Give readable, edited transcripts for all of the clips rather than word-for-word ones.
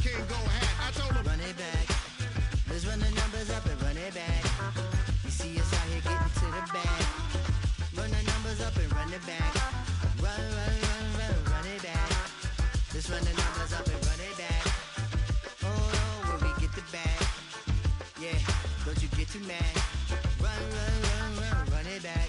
Run it back. Let's run the numbers up and run it back. You see us out here getting to the bag. Run the numbers up and run it back. Run, run, run, run, run it back. Let's run the numbers up and run it back. Oh, when we get the bag. Yeah, don't you get too mad. Run, run, run, run, run it back.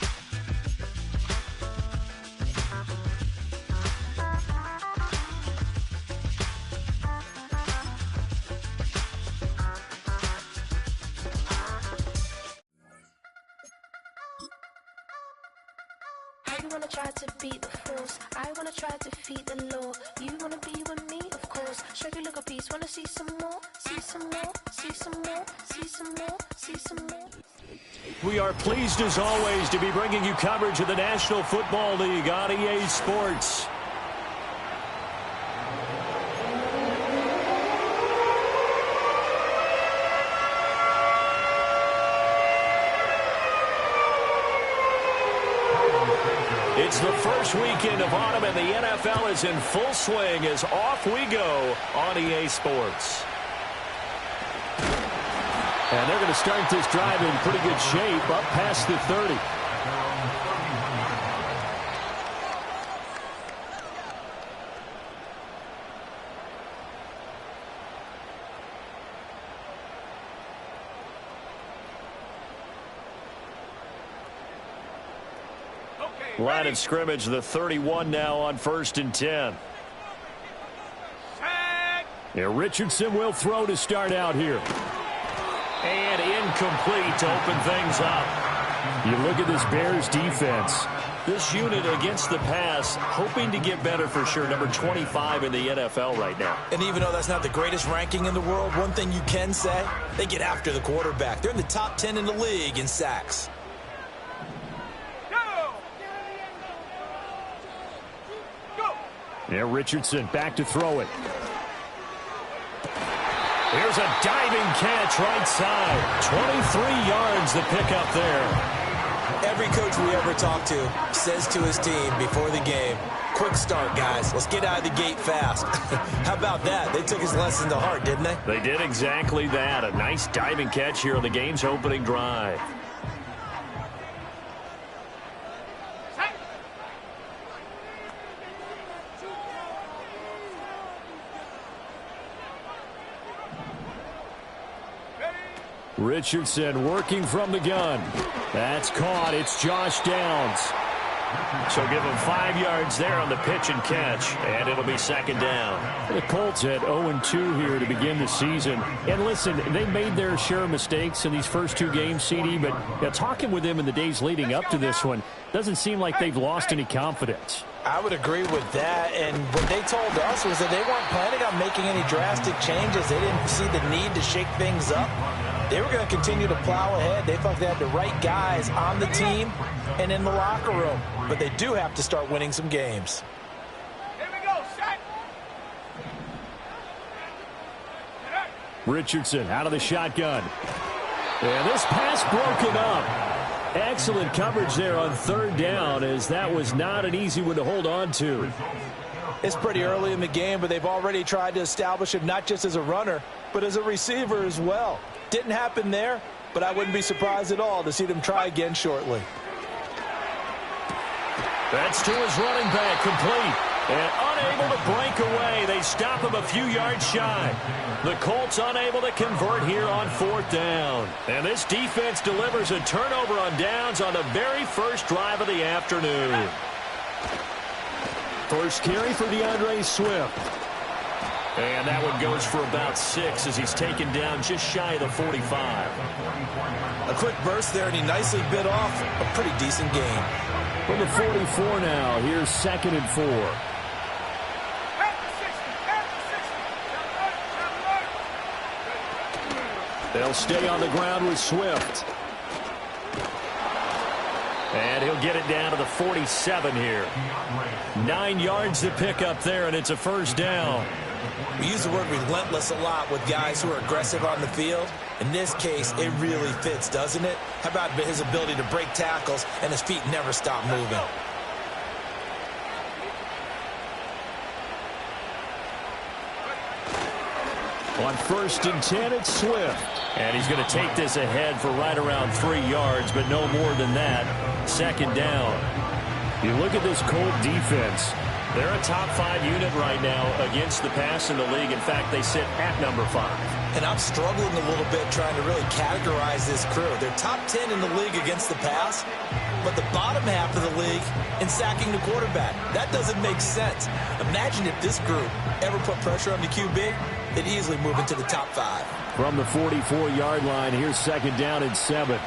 You wanna try to beat the force, I wanna try to defeat the law. You wanna be with me, of course. Show you look a piece, wanna see some more, see some more, see some more, see some more, see some more. We are pleased as always to be bringing you coverage of the National Football League on EA Sports. It's the first weekend of autumn, and the NFL is in full swing as off we go on EA Sports. And they're going to start this drive in pretty good shape, up past the 30. Line of scrimmage, the 31 now on 1st and 10. Yeah, Richardson will throw to start out here. And incomplete to open things up. You look at this Bears defense. This unit against the pass, hoping to get better for sure. Number 25 in the NFL right now. And even though that's not the greatest ranking in the world, one thing you can say, they get after the quarterback. They're in the top 10 in the league in sacks. Yeah, Richardson back to throw it. Here's a diving catch right side. 23 yards the pickup there. Every coach we ever talk to says to his team before the game, quick start, guys. Let's get out of the gate fast. How about that? They took his lesson to heart, didn't they? They did exactly that. A nice diving catch here on the game's opening drive. Richardson working from the gun. That's caught. It's Josh Downs. So give him 5 yards there on the pitch and catch, and it'll be second down. The Colts at 0-2 here to begin the season. And listen, they made their share of mistakes in these first two games, CD, but talking with them in the days leading up to this one, doesn't seem like they've lost any confidence. I would agree with that, and what they told us was that they weren't planning on making any drastic changes. They didn't see the need to shake things up. They were going to continue to plow ahead. They felt they had the right guys on the team and in the locker room. But they do have to start winning some games. Here we go, set. Richardson out of the shotgun. And this pass broken up. Excellent coverage there on third down, as that was not an easy one to hold on to. It's pretty early in the game, but they've already tried to establish him not just as a runner, but as a receiver as well. Didn't happen there, but I wouldn't be surprised at all to see them try again shortly. That's to his running back, complete. And unable to break away. They stop him a few yards shy. The Colts unable to convert here on fourth down. And this defense delivers a turnover on downs on the very first drive of the afternoon. First carry for DeAndre Swift. And that one goes for about 6 as he's taken down just shy of the 45. A quick burst there, and he nicely bit off a pretty decent gain. From the 44 now, here's 2nd and 4. They'll stay on the ground with Swift. And he'll get it down to the 47 here. 9 yards to pick up there, and it's a first down. We use the word relentless a lot with guys who are aggressive on the field. In this case, it really fits, doesn't it? How about his ability to break tackles and his feet never stop moving? On 1st and 10, it's Swift. And he's going to take this ahead for right around 3 yards, but no more than that. 2nd down. You look at this Colt defense. They're a top 5 unit right now against the pass in the league. In fact, they sit at number 5. And I'm struggling a little bit trying to really categorize this crew. They're top 10 in the league against the pass, but the bottom half of the league in sacking the quarterback. That doesn't make sense. Imagine if this group ever put pressure on the QB, they'd easily move into the top 5. From the 44-yard line, here's 2nd down and 7.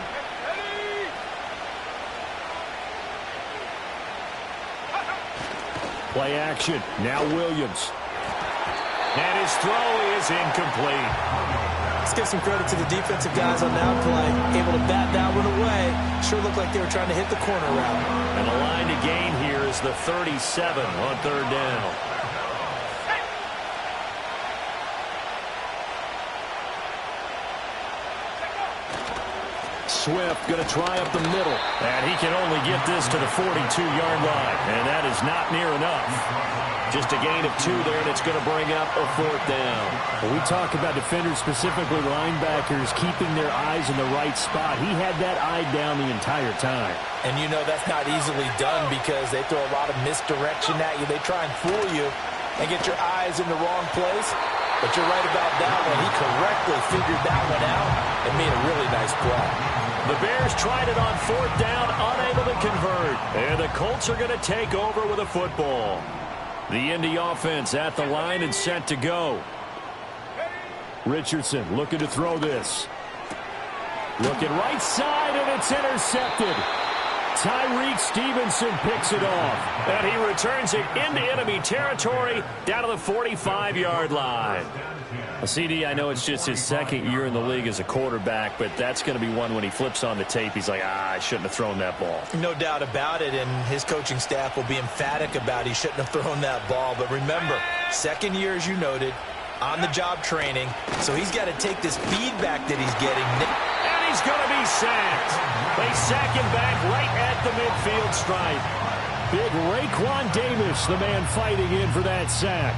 Play action. Now Williams. And his throw is incomplete. Let's give some credit to the defensive guys on that play. Able to bat that one away. Sure looked like they were trying to hit the corner route. And the line to gain here is the 37 on 3rd down. Swift going to try up the middle. And he can only get this to the 42-yard line. And that is not near enough. Just a gain of 2 there, and it's going to bring up a 4th down. When we talk about defenders, specifically linebackers, keeping their eyes in the right spot, he had that eye down the entire time. And you know that's not easily done because they throw a lot of misdirection at you. They try and fool you and get your eyes in the wrong place. But you're right about that one. He correctly figured that one out and made a really nice play. The Bears tried it on 4th down, unable to convert. And the Colts are going to take over with a football. The Indy offense at the line and set to go. Richardson looking to throw this. Looking right side, and it's intercepted. Tyreek Stevenson picks it off. And he returns it into enemy territory down to the 45-yard line. CD, I know it's just his 2nd year in the league as a quarterback, but that's going to be one when he flips on the tape. He's like, I shouldn't have thrown that ball. No doubt about it, and his coaching staff will be emphatic about he shouldn't have thrown that ball. But remember, 2nd year, as you noted, on-the-job training, so he's got to take this feedback that he's getting. And he's going to be sacked. They sack him back right at the midfield stripe. Big Raekwon Davis, the man fighting in for that sack.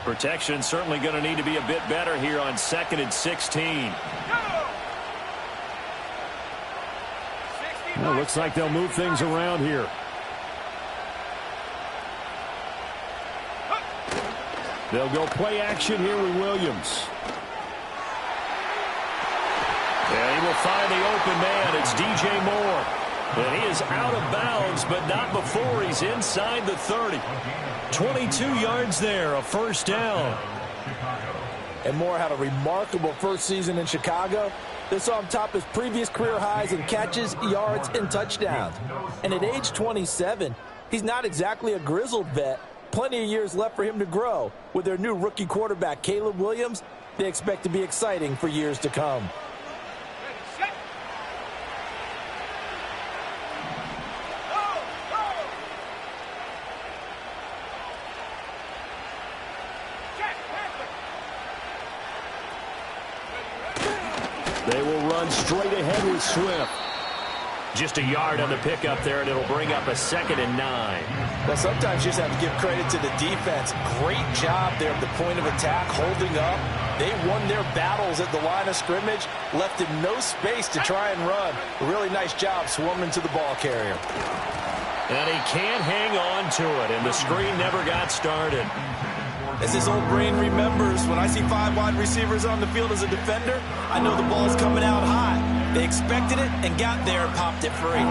Protection certainly going to need to be a bit better here on 2nd and 16. Well, looks like they'll move things around here. They'll go play action here with Williams. And he will find the open man. It's DJ Moore. And he is out of bounds, but not before he's inside the 30. 22 yards there, a 1st down. And Moore had a remarkable first season in Chicago. This saw him top his previous career highs in catches, yards, and touchdowns. And at age 27, he's not exactly a grizzled vet. Plenty of years left for him to grow. With their new rookie quarterback, Caleb Williams, they expect to be exciting for years to come. They will run straight ahead with Swift. Just a yard on the pickup there, and it'll bring up a 2nd and 9. Well, sometimes you just have to give credit to the defense. Great job there at the point of attack, holding up. They won their battles at the line of scrimmage, left him no space to try and run. A really nice job swarming to the ball carrier. And he can't hang on to it, and the screen never got started. As his old brain remembers, when I see 5 wide receivers on the field as a defender, I know the ball's coming out high. They expected it and got there and popped it free.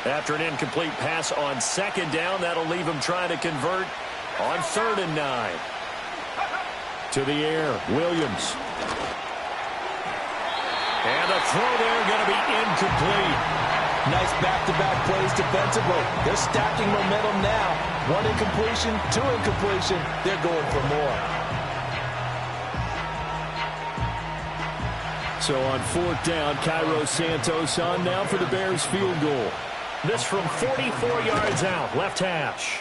After an incomplete pass on 2nd down, that'll leave him trying to convert on 3rd and 9. To the air, Williams. And the throw there going to be incomplete. Nice back-to-back plays defensively. They're stacking momentum now. 1 incompletion, 2 incompletion. They're going for more. So on 4th down, Cairo Santos on now for the Bears field goal. This from 44 yards out, left hash.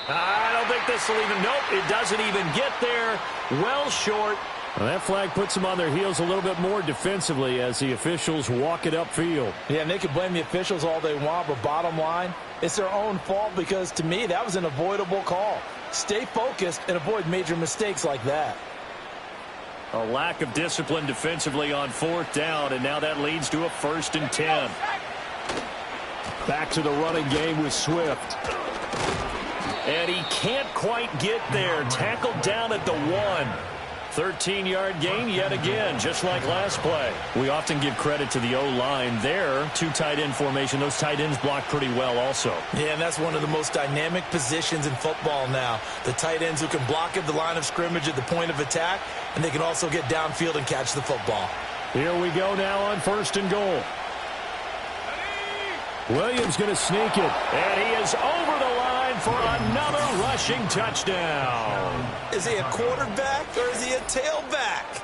I don't think this will even, nope, it doesn't even get there. Well short. Well, that flag puts them on their heels a little bit more defensively as the officials walk it upfield. Yeah, and they can blame the officials all they want, but bottom line, it's their own fault because, to me, that was an avoidable call. Stay focused and avoid major mistakes like that. A lack of discipline defensively on 4th down, and now that leads to a 1st and 10. Back to the running game with Swift. And he can't quite get there. Tackled down at the 1. 13-yard gain yet again, just like last play. We often give credit to the O-line there. 2 tight end formation. Those tight ends block pretty well also. Yeah, and that's one of the most dynamic positions in football now. The tight ends who can block at the line of scrimmage at the point of attack, and they can also get downfield and catch the football. Here we go now on 1st and goal. Williams going to sneak it, and he is over the line for another rushing touchdown. Is he a quarterback or is he a tailback?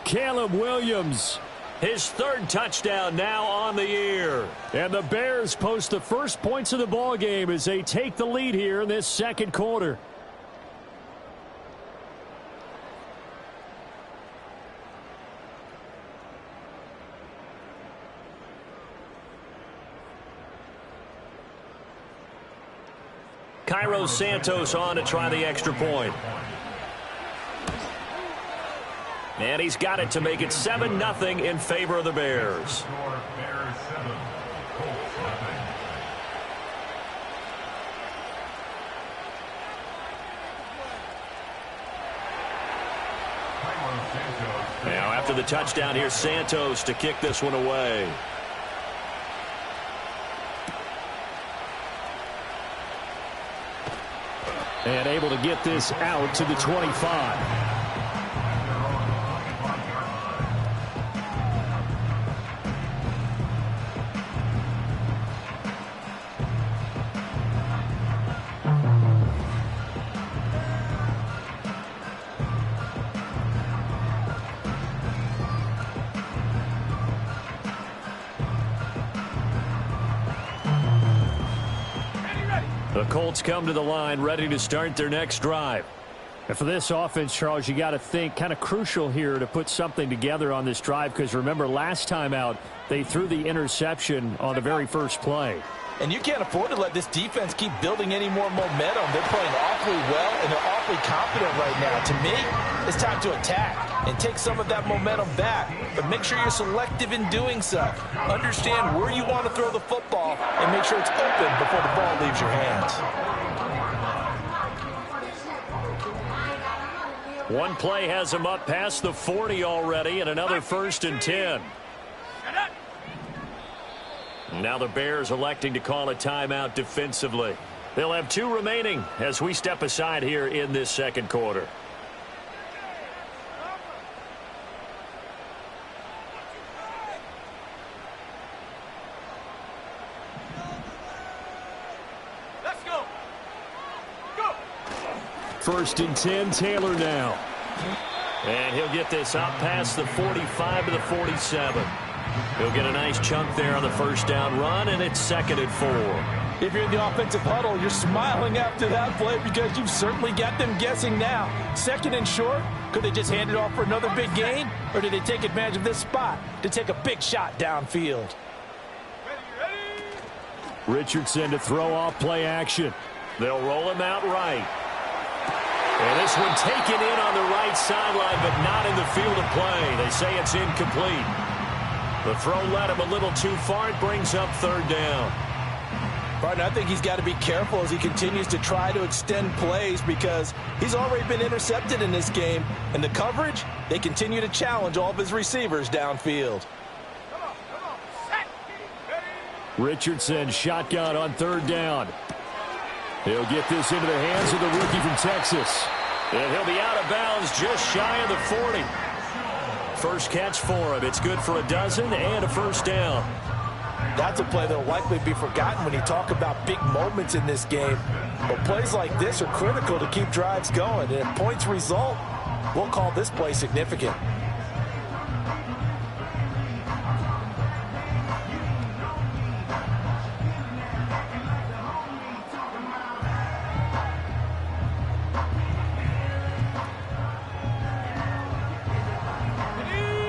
Caleb Williams, his 3rd touchdown now on the year. And the Bears post the first points of the ball game as they take the lead here in this 2nd quarter. Cairo Santos on to try the extra point. And he's got it to make it 7-0 in favor of the Bears. Now after the touchdown, here's Santos to kick this one away. And able to get this out to the 25. The Colts come to the line ready to start their next drive. And for this offense, Charles, you got to think kind of crucial here to put something together on this drive because remember last time out they threw the interception on the very first play. And you can't afford to let this defense keep building any more momentum. They're playing awfully well and they're awfully confident right now. To me, it's time to attack and take some of that momentum back. But make sure you're selective in doing so. Understand where you want to throw the football and make sure it's open before the ball leaves your hands. One play has him up past the 40 already and another 1st and 10. Now the Bears electing to call a timeout defensively. They'll have 2 remaining as we step aside here in this 2nd quarter. Let's go. Go. 1st and 10, Taylor now. And he'll get this up past the 45 to the 47. He'll get a nice chunk there on the 1st down run, and it's 2nd and 4. If you're in the offensive huddle, you're smiling after that play because you've certainly got them guessing now. 2nd and short, could they just hand it off for another big gain, or did they take advantage of this spot to take a big shot downfield? Ready. Richardson to throw off play action. They'll roll him out right. And this one taken in on the right sideline, but not in the field of play. They say it's incomplete. The throw led him a little too far. It brings up 3rd down. Partner, I think he's got to be careful as he continues to try to extend plays because he's already been intercepted in this game. And the coverage, they continue to challenge all of his receivers downfield. Come on. Set. Ready. Richardson shotgun on 3rd down. He'll get this into the hands of the rookie from Texas. And he'll be out of bounds just shy of the 40. First catch for him. It's good for a dozen and a 1st down. That's a play that will likely be forgotten when you talk about big moments in this game. But plays like this are critical to keep drives going. And if points result, we'll call this play significant.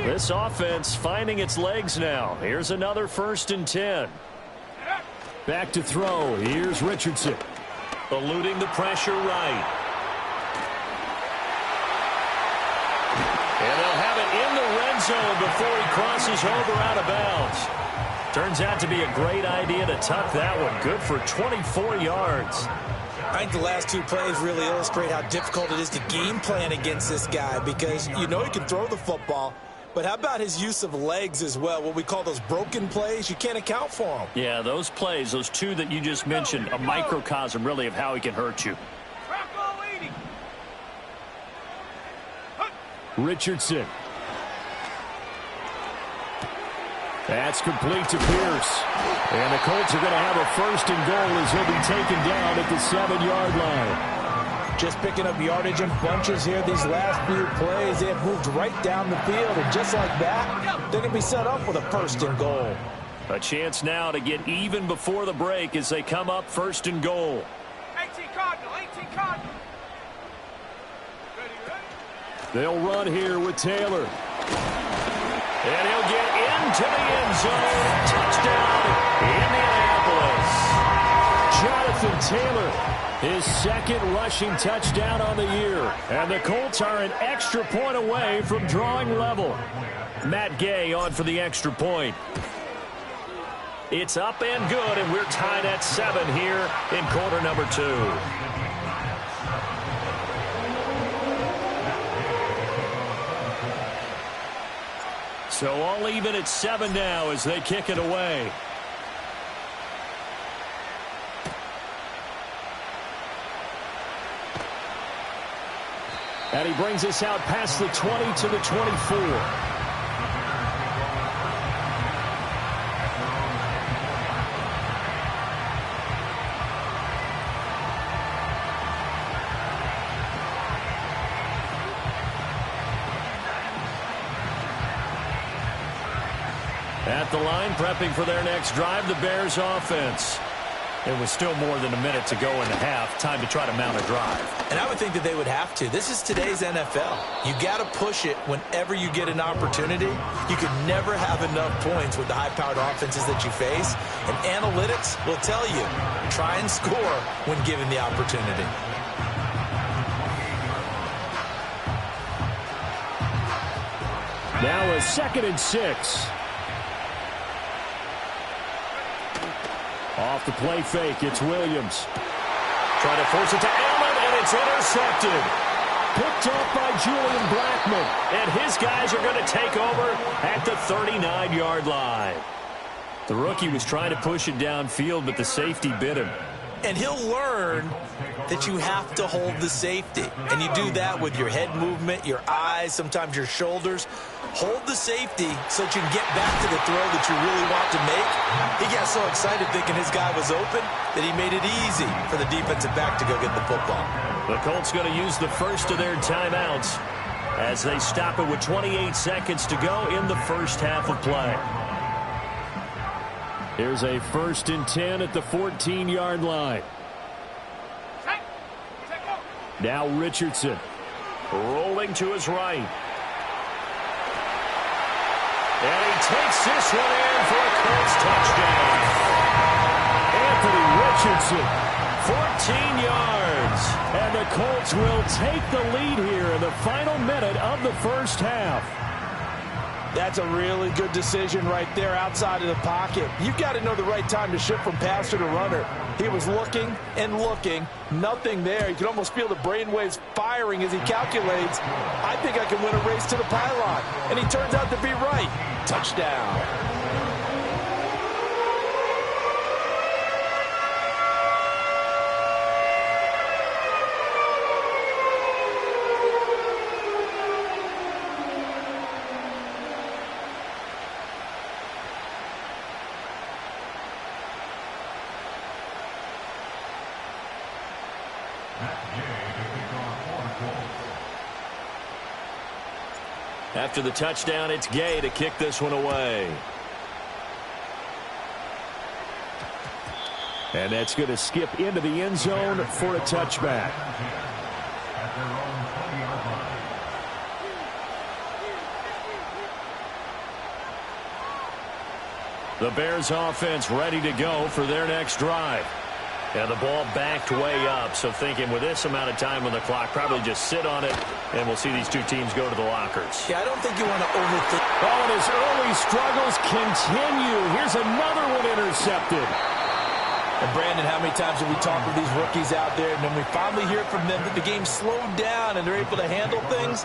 This offense finding its legs now. Here's another 1st and 10. Back to throw. Here's Richardson. Eluding the pressure right. And they'll have it in the red zone before he crosses over out of bounds. Turns out to be a great idea to tuck that one. Good for 24 yards. I think the last 2 plays really illustrate how difficult it is to game plan against this guy, because you know he can throw the football, but how about his use of legs as well? What we call those broken plays, you can't account for them. Yeah, those plays, those 2 that you just mentioned, a microcosm really of how he can hurt you. Richardson. That's complete to Pierce. And the Colts are going to have a 1st and goal as he'll be taken down at the 7-yard line. Just picking up yardage in bunches here. These last few plays, they have moved right down the field. And just like that, they're going to be set up with a 1st and goal. A chance now to get even before the break as they come up 1st and goal. 18 Cardinal, 18 Cardinal. They'll run here with Taylor. And he'll get into the end zone. Touchdown, Indianapolis. Jonathan Taylor, his 2nd rushing touchdown on the year. And the Colts are an extra point away from drawing level. Matt Gay on for the extra point. It's up and good, and we're tied at 7 here in quarter number 2. So all even at 7 now as they kick it away. And he brings us out past the 20 to the 24. At the line, prepping for their next drive, the Bears offense. It was still more than a minute to go in the half. Time to try to mount a drive. And I would think that they would have to. This is today's NFL. You got to push it whenever you get an opportunity. You can never have enough points with the high-powered offenses that you face. And analytics will tell you, try and score when given the opportunity. Now a 2nd and 6. Off the play fake, it's Williams. Trying to force it to Allen, and it's intercepted. Picked up by Julian Blackmon. And his guys are going to take over at the 39-yard line. The rookie was trying to push it downfield, but the safety bit him. And he'll learn that you have to hold the safety. And you do that with your head movement, your eyes, sometimes your shoulders. Hold the safety so that you can get back to the throw that you really want to make. He got so excited thinking his guy was open that he made it easy for the defensive back to go get the football. The Colts going to use the first of their timeouts as they stop it with 28 seconds to go in the first half of play. Here's a 1st and 10 at the 14-yard line. Now Richardson rolling to his right. And he takes this one in for a Colts touchdown. Anthony Richardson, 14 yards. And the Colts will take the lead here in the final minute of the first half. That's a really good decision right there outside of the pocket. You've got to know the right time to shift from passer to runner. He was looking and looking. Nothing there. You can almost feel the brainwaves firing as he calculates. I think I can win a race to the pylon. And he turns out to be right. Touchdown. After the touchdown, it's Gay to kick this one away. And that's going to skip into the end zone for a touchback. The Bears offense ready to go for their next drive. And the ball backed way up, so thinking with this amount of time on the clock, probably just sit on it, and we'll see these two teams go to the lockers. Yeah, I don't think you want to overthink. Oh, and his early struggles continue. Here's another one intercepted. And Brandon, how many times have we talked with these rookies out there, and then we finally hear from them that the game slowed down and they're able to handle things?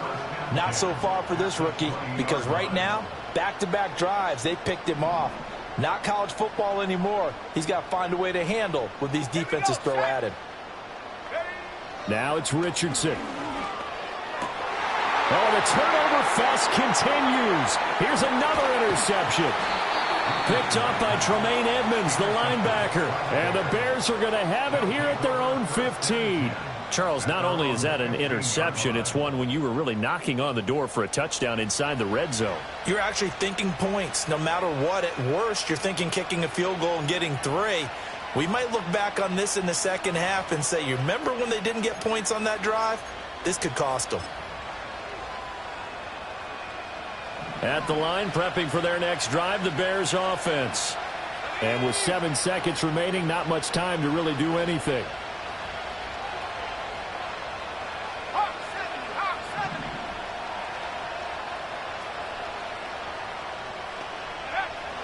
Not so far for this rookie, because right now, back-to-back drives, they picked him off. Not college football anymore. He's got to find a way to handle what these defenses throw at him. Now it's Richardson. Oh, the turnover fest continues. Here's another interception. Picked up by Tremaine Edmonds, the linebacker. And the Bears are going to have it here at their own 15. Charles, not only is that an interception, it's one when you were really knocking on the door for a touchdown inside the red zone. You're actually thinking points. No matter what, at worst, you're thinking kicking a field goal and getting 3. We might look back on this in the second half and say, you remember when they didn't get points on that drive? This could cost them. At the line, prepping for their next drive, the Bears offense. And with 7 seconds remaining, not much time to really do anything.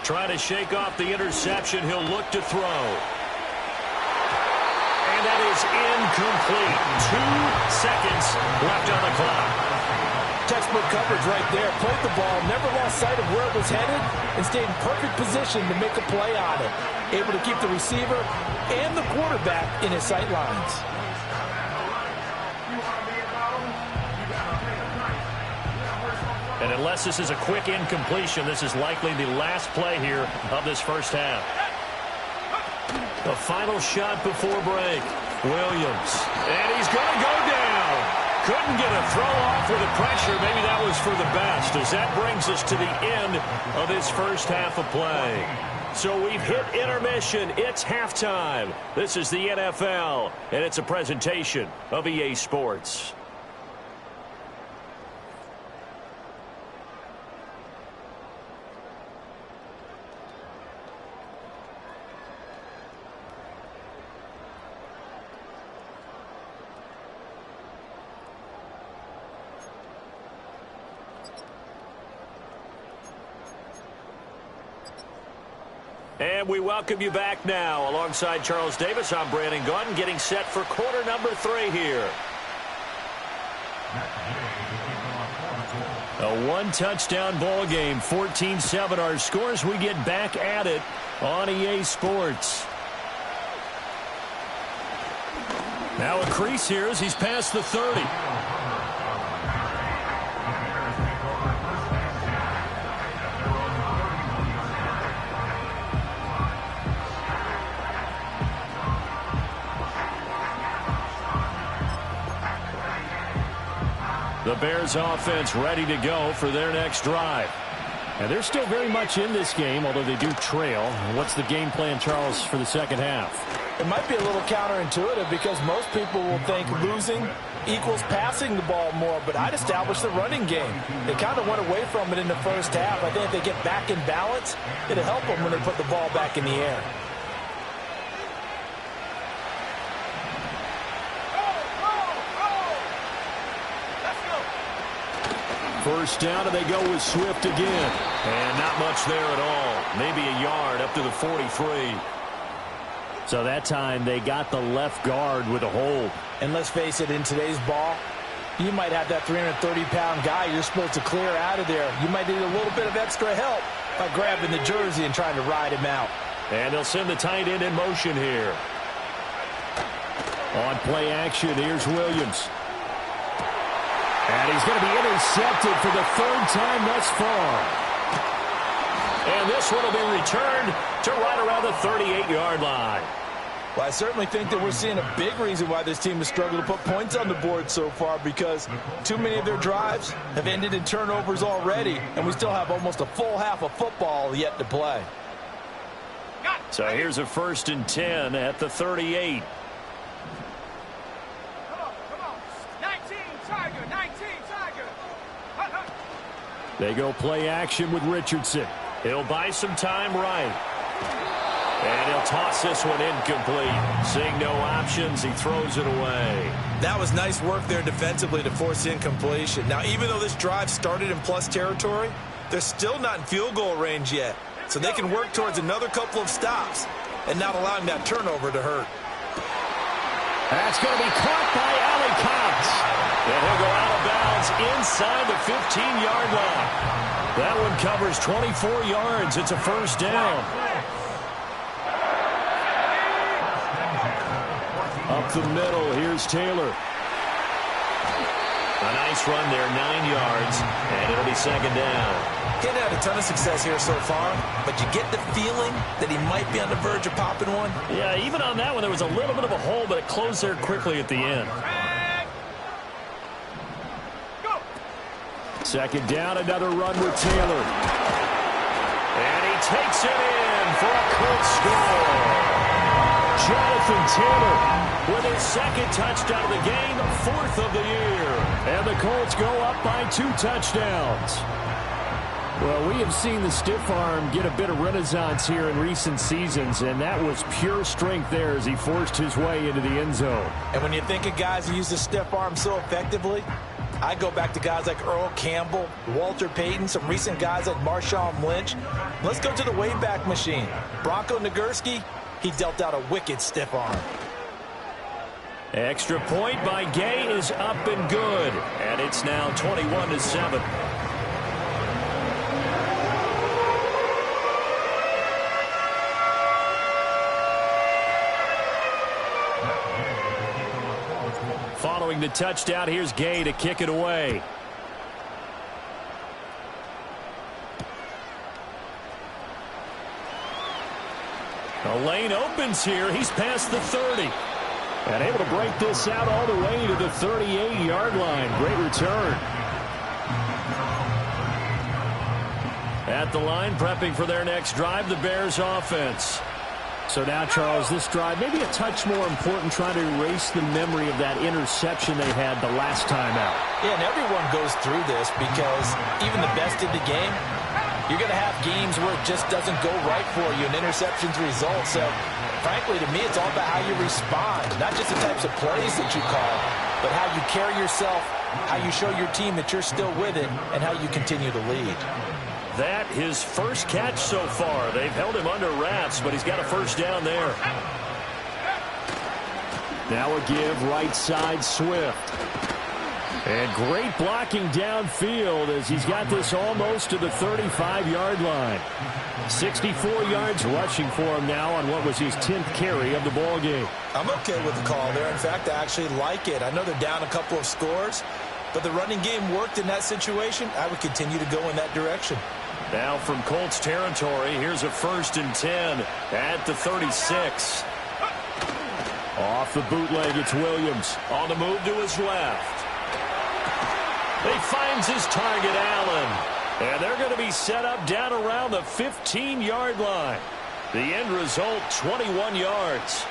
Trying to shake off the interception. He'll look to throw. And that is incomplete. 2 seconds left on the clock. Textbook coverage right there. Played the ball, never lost sight of where it was headed, and stayed in perfect position to make a play on it. Able to keep the receiver and the quarterback in his sight lines. And unless this is a quick incompletion, this is likely the last play here of this first half. The final shot before break. Williams. And he's going to go down. Couldn't get a throw off with the pressure. Maybe that was for the best, as that brings us to the end of this first half of play. So we've hit intermission. It's halftime. This is the NFL, and it's a presentation of EA Sports. And we welcome you back now. Alongside Charles Davis, I'm Brandon Gunn, getting set for quarter number 3 here. A 1-touchdown ball game, 14-7 our scores. We get back at it on EA Sports. Now a crease here as he's past the 30. The Bears offense ready to go for their next drive. And they're still very much in this game, although they do trail. What's the game plan, Charles, for the second half? It might be a little counterintuitive because most people will think losing equals passing the ball more, but I'd establish the running game. They kind of went away from it in the first half. I think if they get back in balance, it'll help them when they put the ball back in the air. First down, and they go with Swift again. And not much there at all. Maybe a yard up to the 43. So that time they got the left guard with a hold. And let's face it, in today's ball, you might have that 330-pound guy you're supposed to clear out of there. You might need a little bit of extra help by grabbing the jersey and trying to ride him out. And they'll send the tight end in motion here. On play action, here's Williams. And he's going to be intercepted for the 3rd time thus far. And this one will be returned to right around the 38-yard line. Well, I certainly think that we're seeing a big reason why this team has struggled to put points on the board so far, because too many of their drives have ended in turnovers already, and we still have almost a full half of football yet to play. So here's a 1st and 10 at the 38. Come on. 19, Tiger, 19, Tiger. They go play action with Richardson. He'll buy some time right. And he'll toss this one incomplete. Seeing no options, he throws it away. That was nice work there defensively to force incompletion. Now, even though this drive started in plus territory, they're still not in field goal range yet. So they can work towards another couple of stops and not allowing that turnover to hurt. That's going to be caught by Allie Cox. And he'll go out of bounds inside the 15-yard line. That one covers 24 yards. It's a 1st down. Up the middle, here's Taylor. A nice run there, 9 yards, and it'll be 2nd down. He hadn't had a ton of success here so far, but you get the feeling that he might be on the verge of popping one. Yeah, even on that one, there was a little bit of a hole, but it closed there quickly at the end. Go. 2nd down, another run with Taylor. And he takes it in for a Colts score. Jonathan Taylor with his 2nd touchdown of the game, 4th of the year. And the Colts go up by 2 touchdowns. Well, we have seen the stiff arm get a bit of renaissance here in recent seasons, and that was pure strength there as he forced his way into the end zone. And when you think of guys who use the stiff arm so effectively, I go back to guys like Earl Campbell, Walter Payton, some recent guys like Marshawn Lynch. Let's go to the Wayback Machine. Bronco Nagurski, he dealt out a wicked stiff arm. Extra point by Gay is up and good, and it's now 21-7. Following the touchdown, here's Gay to kick it away. The lane opens here. He's past the 30. And able to break this out all the way to the 38-yard line. Great return. At the line, prepping for their next drive, the Bears offense. So now, Charles, this drive maybe a touch more important, trying to erase the memory of that interception they had the last time out. Yeah, and everyone goes through this because even the best in the game, you're going to have games where it just doesn't go right for you and interceptions result. So, frankly, to me, it's all about how you respond, not just the types of plays that you call, but how you carry yourself, how you show your team that you're still with it, and how you continue to lead. That his first catch so far. They've held him under wraps, but he's got a 1st down there. Now a give right side Swift. And great blocking downfield as he's got this almost to the 35-yard line. 64 yards rushing for him now on what was his 10th carry of the ball game. I'm okay with the call there. In fact, I actually like it. I know they're down a couple of scores, but the running game worked in that situation. I would continue to go in that direction. Now from Colts territory, here's a 1st and 10 at the 36. Off the bootleg, it's Williams. On the move to his left. He finds his target, Allen. And they're going to be set up down around the 15-yard line. The end result, 21 yards.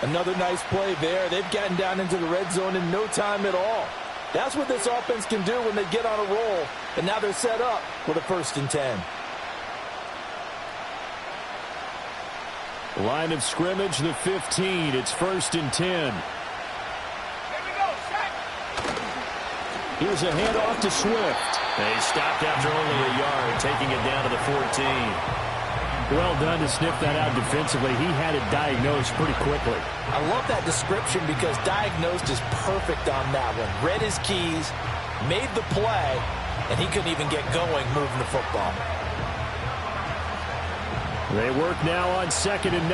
Another nice play there. They've gotten down into the red zone in no time at all. That's what this offense can do when they get on a roll. And now they're set up with a 1st and 10. Line of scrimmage, the 15. It's 1st and 10. Here we go, set. Here's a handoff to Swift. They stopped after only a yard, taking it down to the 14. Well done to sniff that out defensively. He had it diagnosed pretty quickly. I love that description because diagnosed is perfect on that one. Read his keys, made the play, and he couldn't even get going moving the football. They work now on 2nd and 9.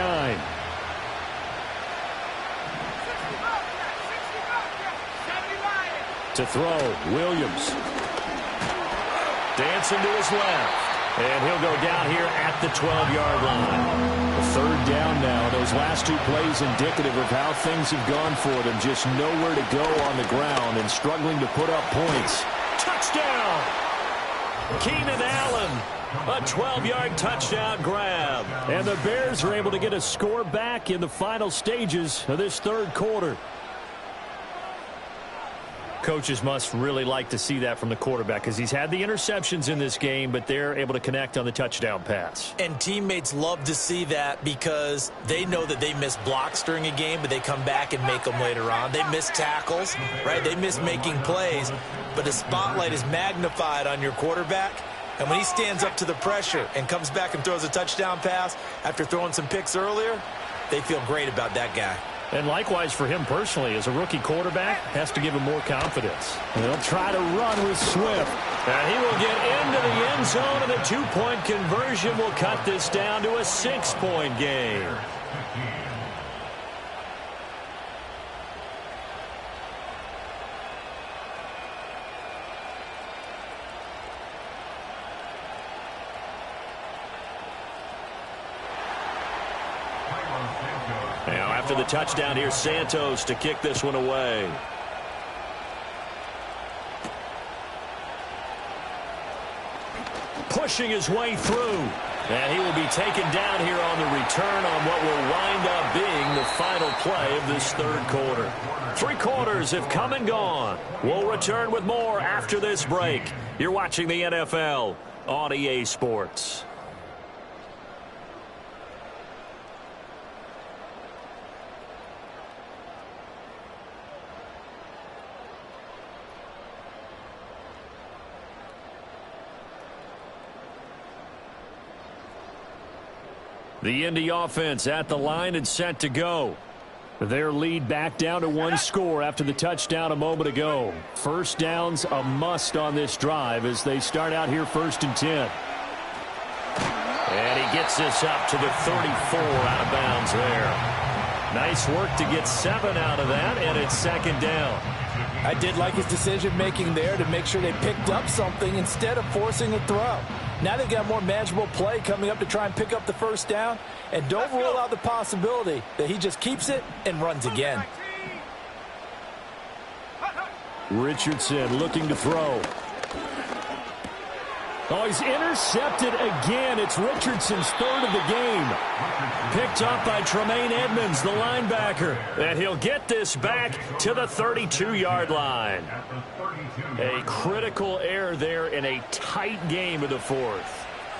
65, 70 To throw, Williams. Dancing to his left. And he'll go down here at the 12-yard line. A third down now. Those last two plays indicative of how things have gone for them. Just nowhere to go on the ground and struggling to put up points. Touchdown! Keenan Allen, a 12-yard touchdown grab. And the Bears are able to get a score back in the final stages of this third quarter. Coaches must really like to see that from the quarterback because he's had the interceptions in this game, but they're able to connect on the touchdown pass. And teammates love to see that because they know that they miss blocks during a game, but they come back and make them later on. They miss tackles, right? They miss making plays, but the spotlight is magnified on your quarterback. And when he stands up to the pressure and comes back and throws a touchdown pass after throwing some picks earlier, they feel great about that guy. And likewise for him personally, as a rookie quarterback, has to give him more confidence. And they'll try to run with Swift. And he will get into the end zone, and the two-point conversion will cut this down to a 6-point game. Now, after the touchdown, here's Santos to kick this one away. Pushing his way through. And he will be taken down here on the return on what will wind up being the final play of this third quarter. 3 quarters have come and gone. We'll return with more after this break. You're watching the NFL on EA Sports. The Indy offense at the line and set to go. Their lead back down to 1 score after the touchdown a moment ago. First down's a must on this drive as they start out here 1st and 10. And he gets this up to the 34 out of bounds there. Nice work to get 7 out of that, and it's 2nd down. I did like his decision-making there to make sure they picked up something instead of forcing a throw. Now they've got more manageable play coming up to try and pick up the first down. And don't rule out the possibility that he just keeps it and runs again. Richardson looking to throw. Oh, he's intercepted again. It's Richardson's 3rd of the game. Picked up by Tremaine Edmonds, the linebacker. And he'll get this back to the 32-yard line. A critical error there in a tight game of the 4th.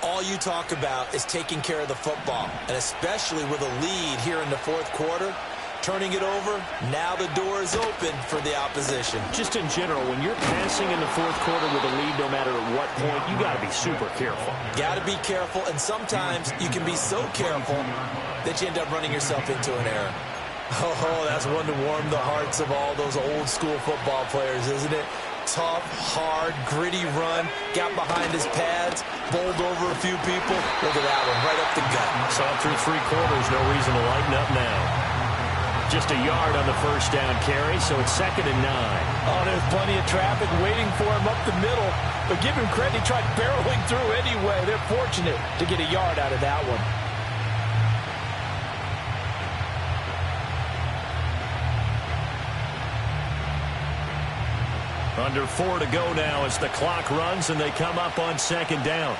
All you talk about is taking care of the football, and especially with a lead here in the 4th quarter. Turning it over, now the door is open for the opposition. Just in general, when you're passing in the 4th quarter with a lead, no matter at what point, you got to be super careful. Got to be careful, and sometimes you can be so careful that you end up running yourself into an error. Oh, that's one to warm the hearts of all those old school football players, isn't it? Tough, hard, gritty run, got behind his pads, bowled over a few people. Look at that one, right up the gut. Saw through 3 quarters, no reason to lighten up now. Just a yard on the first down carry, so it's 2nd and 9. Oh, there's plenty of traffic waiting for him up the middle. But give him credit, he tried barreling through anyway. They're fortunate to get a yard out of that one. Under 4 to go now as the clock runs and they come up on 2nd down.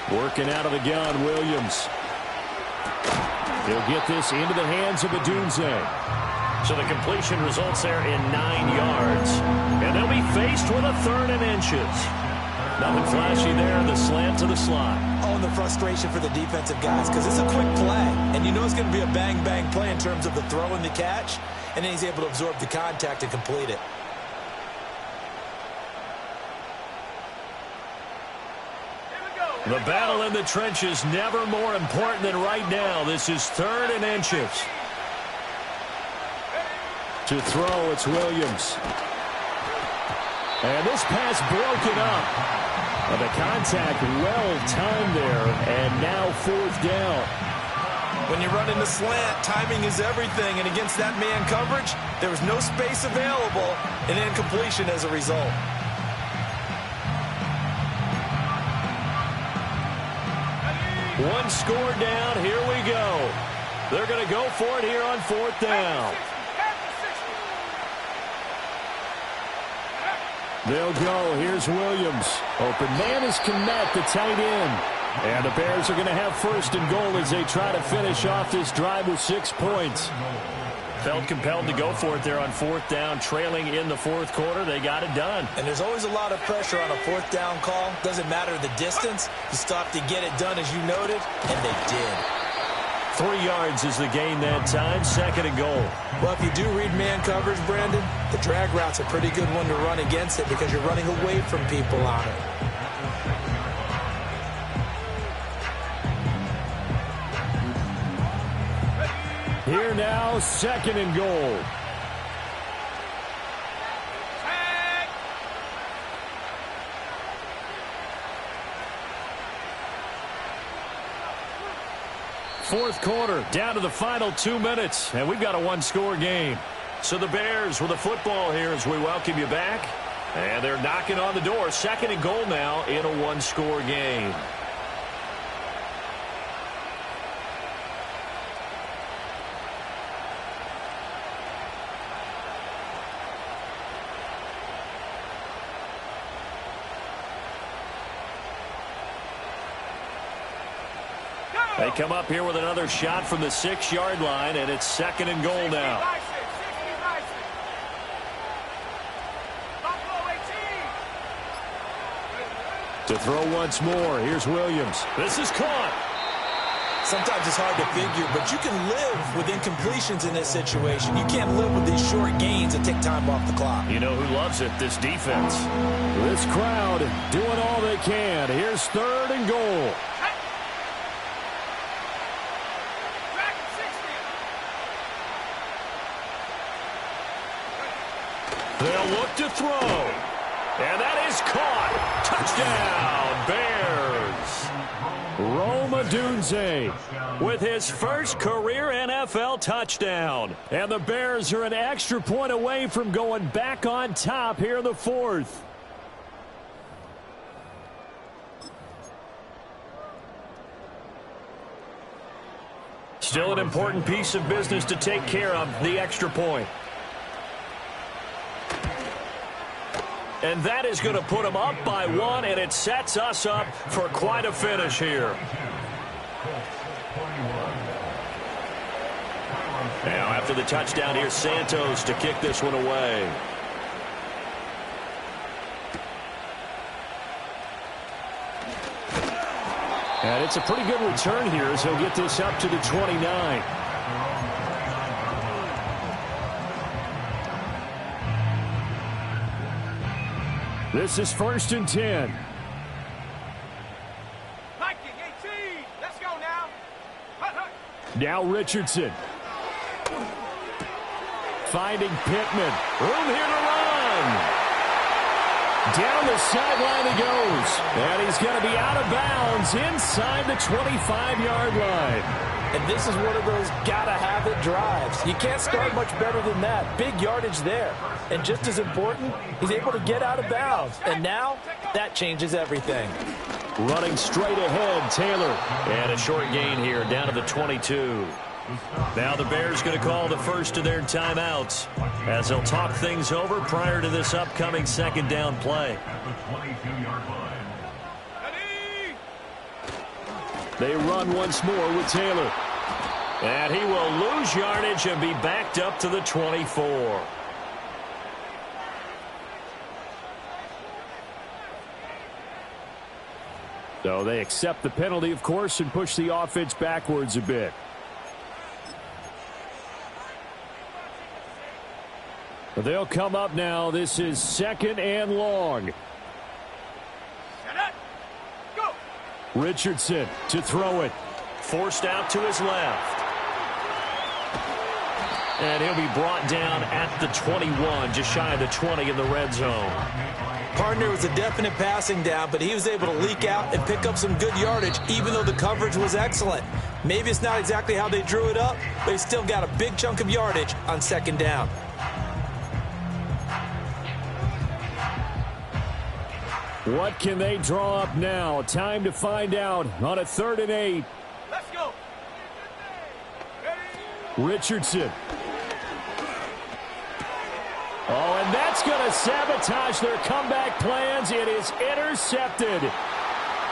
Working out of the gun, Williams. He'll get this into the hands of Adunze. So the completion results there in 9 yards. And they'll be faced with a 3rd and inches. Nothing flashy there, the slant to the slot. Oh, and the frustration for the defensive guys because it's a quick play. And you know it's going to be a bang-bang play in terms of the throw and the catch. And then he's able to absorb the contact and complete it. The battle in the trenches never more important than right now. This is 3rd and inches. To throw, it's Williams. And this pass broken up. The contact well timed there, and now 4th down. When you run in the slant, timing is everything, and against that man coverage, there was no space available, and incompletion as a result. One score down. Here we go. They're going to go for it here on 4th down. They'll go. Here's Williams. Open man is Kmet, the tight end. And the Bears are going to have 1st and goal as they try to finish off this drive with 6 points. Felt compelled to go for it there on 4th down, trailing in the 4th quarter. They got it done. And there's always a lot of pressure on a 4th down call. Doesn't matter the distance. You stop to get it done as you noted, and they did. 3 yards is the gain that time, 2nd and goal. Well, if you do read man coverage, Brandon, the drag route's a pretty good one to run against it because you're running away from people on it. Here now, 2nd and goal. Fourth quarter, down to the final 2 minutes, and we've got a 1-score game. So the Bears with the football here as we welcome you back. And they're knocking on the door. 2nd and goal now in a 1-score game. They come up here with another shot from the 6-yard line, and it's 2nd and goal now. To throw once more, here's Williams. This is caught. Sometimes it's hard to figure, but you can live with incompletions in this situation. You can't live with these short gains that take time off the clock. You know who loves it? This defense. This crowd doing all they can. Here's 3rd and goal. They'll look to throw. And that is caught. Touchdown, Bears. Rome Odunze with his first career NFL touchdown. And the Bears are an extra point away from going back on top here in the 4th. Still an important piece of business to take care of, the extra point. And that is going to put them up by 1, and it sets us up for quite a finish here. Now, after the touchdown, here's Santos to kick this one away. And it's a pretty good return here as he'll get this up to the 29. This is 1st and 10. Viking 18. Let's go now. Now Richardson. Finding Pittman. Room here to run. Down the sideline he goes. And he's going to be out of bounds inside the 25-yard line. And this is one of those gotta-have-it drives. You can't start much better than that. Big yardage there. And just as important, he's able to get out of bounds. And now, that changes everything. Running straight ahead, Taylor. And a short gain here, down to the 22. Now the Bears going to call the first of their timeouts as they'll talk things over prior to this upcoming 2nd down play. They run once more with Taylor. And he will lose yardage and be backed up to the 24. So they accept the penalty, of course, and push the offense backwards a bit. They'll come up now. This is 2nd and long. Richardson to throw it. Forced out to his left. And he'll be brought down at the 21, just shy of the 20 in the red zone. Partner was a definite passing down, but he was able to leak out and pick up some good yardage, even though the coverage was excellent. Maybe it's not exactly how they drew it up, but he still got a big chunk of yardage on second down. What can they draw up now? Time to find out on a 3rd and 8. Let's go. Richardson. Oh, and that's going to sabotage their comeback plans. It is intercepted.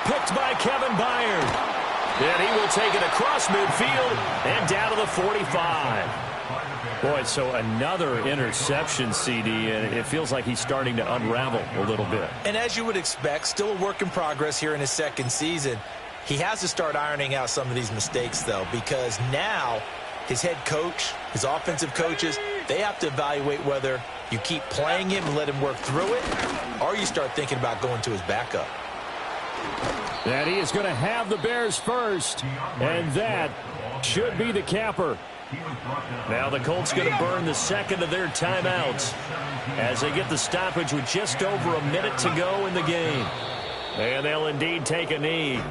Picked by Kevin Byard. And he will take it across midfield and down to the 45. Boy, so another interception, CD, and it feels like he's starting to unravel a little bit. And as you would expect, still a work in progress here in his second season. He has to start ironing out some of these mistakes, though, because now his head coach, his offensive coaches, they have to evaluate whether you keep playing him and let him work through it, or you start thinking about going to his backup. And he is going to have the Bears first, and that should be the capper. Now the Colts going to burn the second of their timeouts as they get the stoppage with just over a minute to go in the game. And they'll indeed take a knee.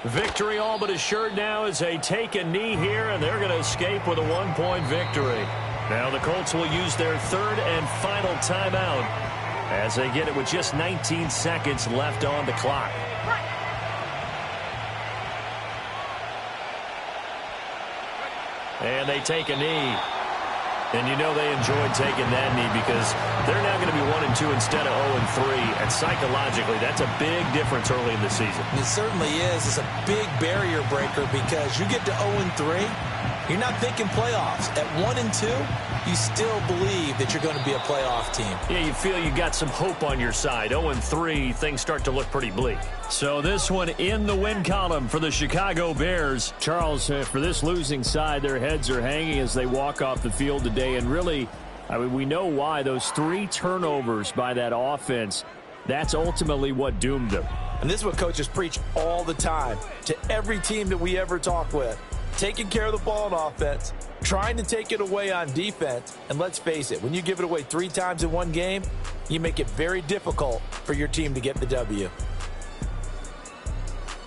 Victory all but assured now as they take a knee here, and they're going to escape with a 1-point victory. Now the Colts will use their 3rd and final timeout as they get it with just 19 seconds left on the clock. And they take a knee. And you know they enjoyed taking that knee because they're now going to be 1-2 instead of 0-3. And psychologically, that's a big difference early in the season. It certainly is. It's a big barrier breaker because you get to 0-3, you're not thinking playoffs. At 1-2, you still believe that you're going to be a playoff team. Yeah, you feel you got some hope on your side. 0-3, things start to look pretty bleak. So this one in the win column for the Chicago Bears. Charles, for this losing side, their heads are hanging as they walk off the field today. And really, I mean, we know why. Those 3 turnovers by that offense, that's ultimately what doomed them. And this is what coaches preach all the time to every team that we ever talk with. Taking care of the ball on offense, trying to take it away on defense. And let's face it, when you give it away 3 times in one game, you make it very difficult for your team to get the W.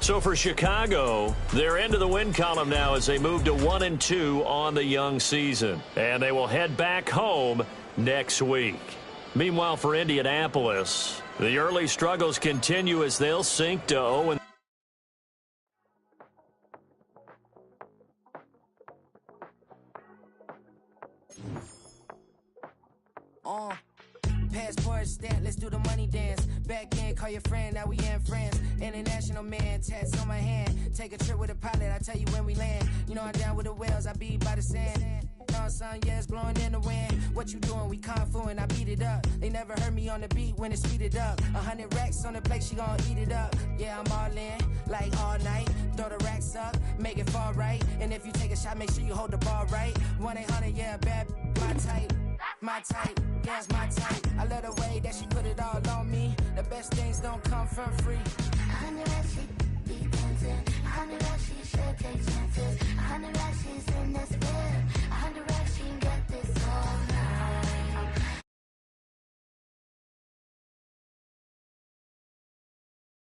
So for Chicago, they're into the win column now as they move to 1-2 on the young season. And they will head back home next week. Meanwhile, for Indianapolis, the early struggles continue as they'll sink to 0-3. Passport stamp, let's do the money dance. Back in, call your friend, now we in France. International man, tats on my hand. Take a trip with a pilot, I tell you when we land. You know I'm down with the whales, I be by the sand. Sun, yeah, it's blowing in the wind. What you doing? We kung fu and I beat it up. They never heard me on the beat when it's speeded up. 100 racks on the plate, she gon' eat it up. Yeah, I'm all in, like all night. Throw the racks up, make it fall right. And if you take a shot, make sure you hold the ball right. 1-800, yeah, bad, my type. My type, yeah, it's my type. I love the way that she put it all on me. The best things don't come from free. 100 racks, she be dancing. 100 racks, she should take chances. 100 racks, she's in this bed.